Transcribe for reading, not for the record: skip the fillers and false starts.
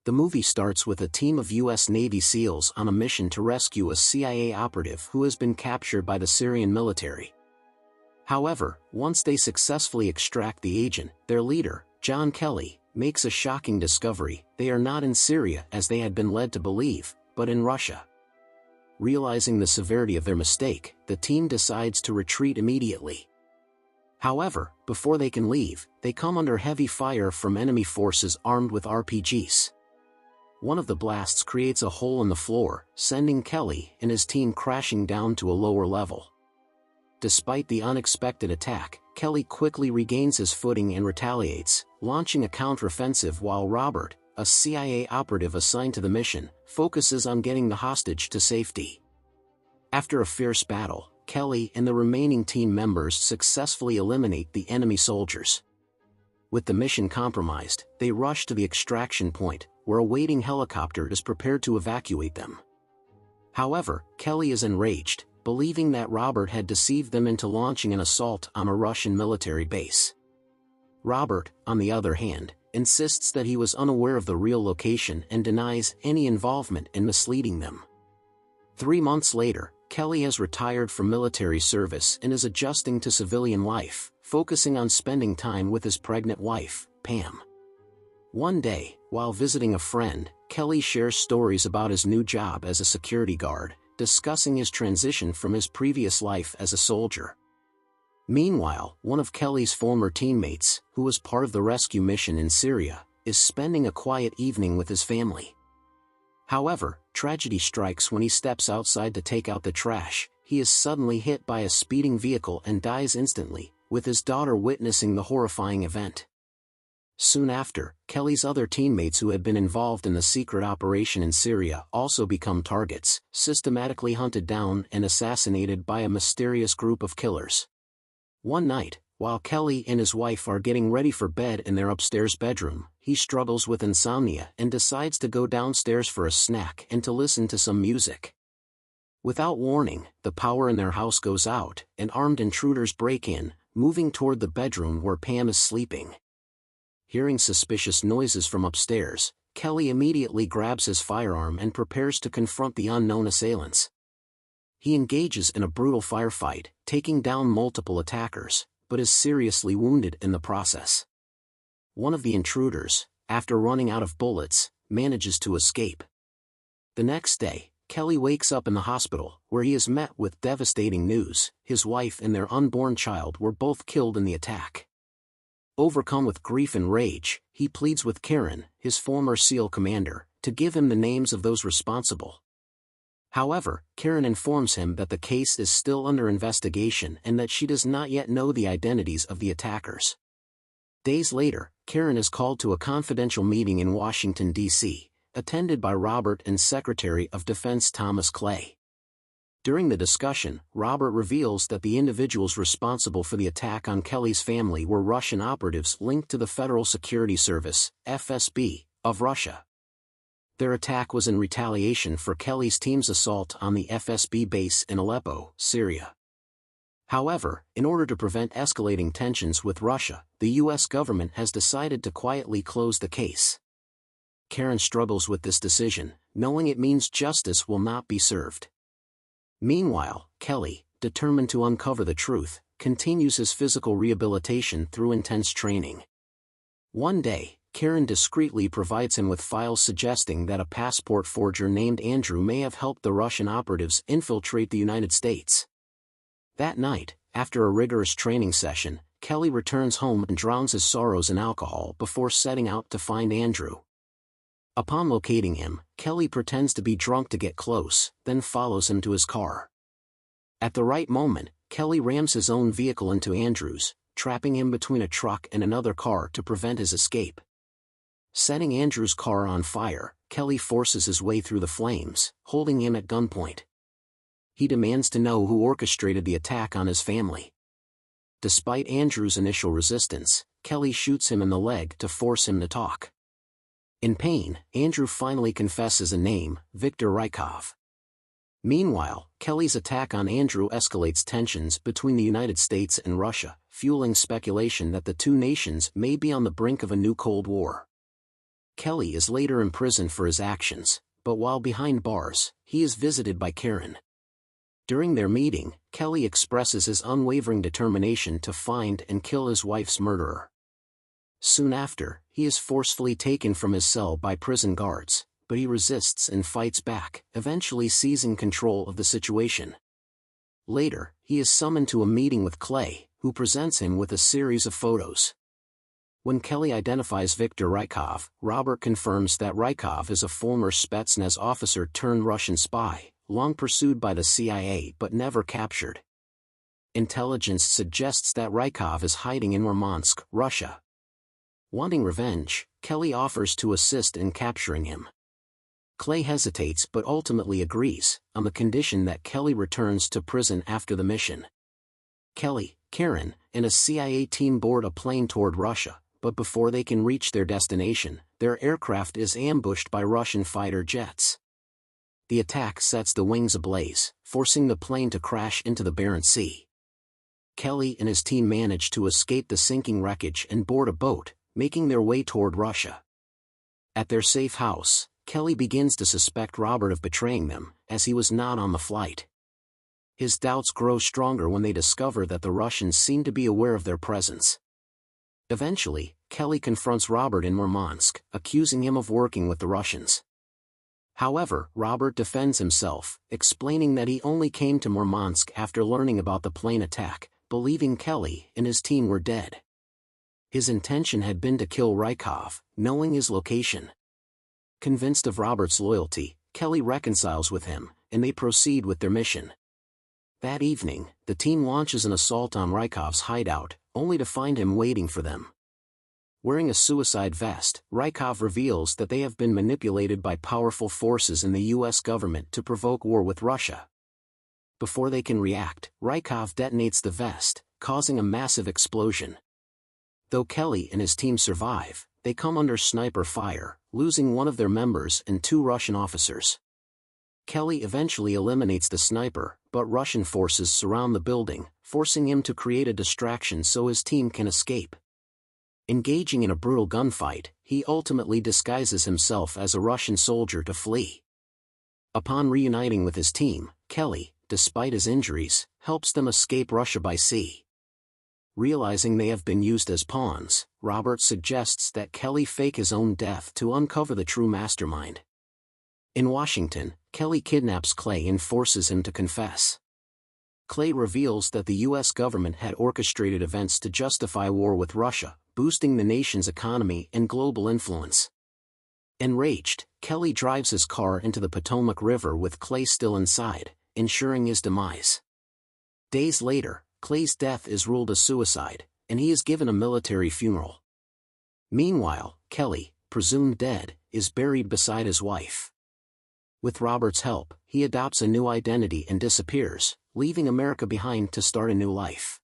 The movie starts with a team of U.S. Navy SEALs on a mission to rescue a CIA operative who has been captured by the Syrian military. However, once they successfully extract the agent, their leader, John Kelly, makes a shocking discovery: they are not in Syria as they had been led to believe, but in Russia. Realizing the severity of their mistake, the team decides to retreat immediately. However, before they can leave, they come under heavy fire from enemy forces armed with RPGs. One of the blasts creates a hole in the floor, sending Kelly and his team crashing down to a lower level. Despite the unexpected attack, Kelly quickly regains his footing and retaliates, launching a counteroffensive while Robert, a CIA operative assigned to the mission, focuses on getting the hostage to safety. After a fierce battle, Kelly and the remaining team members successfully eliminate the enemy soldiers. With the mission compromised, they rush to the extraction point, where a waiting helicopter is prepared to evacuate them. However, Kelly is enraged, believing that Robert had deceived them into launching an assault on a Russian military base. Robert, on the other hand, insists that he was unaware of the real location and denies any involvement in misleading them. 3 months later, Kelly has retired from military service and is adjusting to civilian life, focusing on spending time with his pregnant wife, Pam. One day, while visiting a friend, Kelly shares stories about his new job as a security guard, discussing his transition from his previous life as a soldier. Meanwhile, one of Kelly's former teammates, who was part of the rescue mission in Syria, is spending a quiet evening with his family. However, tragedy strikes when he steps outside to take out the trash. He is suddenly hit by a speeding vehicle and dies instantly, with his daughter witnessing the horrifying event. Soon after, Kelly's other teammates who had been involved in the secret operation in Syria also become targets, systematically hunted down and assassinated by a mysterious group of killers. One night, while Kelly and his wife are getting ready for bed in their upstairs bedroom, he struggles with insomnia and decides to go downstairs for a snack and to listen to some music. Without warning, the power in their house goes out, and armed intruders break in, moving toward the bedroom where Pam is sleeping. Hearing suspicious noises from upstairs, Kelly immediately grabs his firearm and prepares to confront the unknown assailants. He engages in a brutal firefight, taking down multiple attackers, but is seriously wounded in the process. One of the intruders, after running out of bullets, manages to escape. The next day, Kelly wakes up in the hospital, where he is met with devastating news: his wife and their unborn child were both killed in the attack. Overcome with grief and rage, he pleads with Karen, his former SEAL commander, to give him the names of those responsible. However, Karen informs him that the case is still under investigation and that she does not yet know the identities of the attackers. Days later, Karen is called to a confidential meeting in Washington, D.C., attended by Robert and Secretary of Defense Thomas Clay. During the discussion, Robert reveals that the individuals responsible for the attack on Kelly's family were Russian operatives linked to the Federal Security Service, FSB, of Russia. Their attack was in retaliation for Kelly's team's assault on the FSB base in Aleppo, Syria. However, in order to prevent escalating tensions with Russia, the U.S. government has decided to quietly close the case. Karen struggles with this decision, knowing it means justice will not be served. Meanwhile, Kelly, determined to uncover the truth, continues his physical rehabilitation through intense training. One day, Karen discreetly provides him with files suggesting that a passport forger named Andrew may have helped the Russian operatives infiltrate the United States. That night, after a rigorous training session, Kelly returns home and drowns his sorrows in alcohol before setting out to find Andrew. Upon locating him, Kelly pretends to be drunk to get close, then follows him to his car. At the right moment, Kelly rams his own vehicle into Andrew's, trapping him between a truck and another car to prevent his escape. Setting Andrew's car on fire, Kelly forces his way through the flames, holding him at gunpoint. He demands to know who orchestrated the attack on his family. Despite Andrew's initial resistance, Kelly shoots him in the leg to force him to talk. In pain, Andrew finally confesses a name: Viktor Rykov. Meanwhile, Kelly's attack on Andrew escalates tensions between the United States and Russia, fueling speculation that the two nations may be on the brink of a new Cold War. Kelly is later imprisoned for his actions, but while behind bars, he is visited by Karen. During their meeting, Kelly expresses his unwavering determination to find and kill his wife's murderer. Soon after, he is forcefully taken from his cell by prison guards, but he resists and fights back, eventually seizing control of the situation. Later, he is summoned to a meeting with Clay, who presents him with a series of photos. When Kelly identifies Viktor Rykov, Robert confirms that Rykov is a former Spetsnaz officer turned Russian spy, long pursued by the CIA but never captured. Intelligence suggests that Rykov is hiding in Murmansk, Russia. Wanting revenge, Kelly offers to assist in capturing him. Clay hesitates but ultimately agrees, on the condition that Kelly returns to prison after the mission. Kelly, Karen, and a CIA team board a plane toward Russia, but before they can reach their destination, their aircraft is ambushed by Russian fighter jets. The attack sets the wings ablaze, forcing the plane to crash into the Barents Sea. Kelly and his team manage to escape the sinking wreckage and board a boat, making their way toward Russia. At their safe house, Kelly begins to suspect Robert of betraying them, as he was not on the flight. His doubts grow stronger when they discover that the Russians seem to be aware of their presence. Eventually, Kelly confronts Robert in Murmansk, accusing him of working with the Russians. However, Robert defends himself, explaining that he only came to Murmansk after learning about the plane attack, believing Kelly and his team were dead. His intention had been to kill Rykov, knowing his location. Convinced of Robert's loyalty, Kelly reconciles with him, and they proceed with their mission. That evening, the team launches an assault on Rykov's hideout, only to find him waiting for them. Wearing a suicide vest, Rykov reveals that they have been manipulated by powerful forces in the US government to provoke war with Russia. Before they can react, Rykov detonates the vest, causing a massive explosion. Though Kelly and his team survive, they come under sniper fire, losing one of their members and 2 Russian officers. Kelly eventually eliminates the sniper, but Russian forces surround the building, forcing him to create a distraction so his team can escape. Engaging in a brutal gunfight, he ultimately disguises himself as a Russian soldier to flee. Upon reuniting with his team, Kelly, despite his injuries, helps them escape Russia by sea. Realizing they have been used as pawns, Robert suggests that Kelly fake his own death to uncover the true mastermind. In Washington, Kelly kidnaps Clay and forces him to confess. Clay reveals that the US government had orchestrated events to justify war with Russia, boosting the nation's economy and global influence. Enraged, Kelly drives his car into the Potomac River with Clay still inside, ensuring his demise. Days later, Clay's death is ruled a suicide, and he is given a military funeral. Meanwhile, Kelly, presumed dead, is buried beside his wife. With Robert's help, he adopts a new identity and disappears, leaving America behind to start a new life.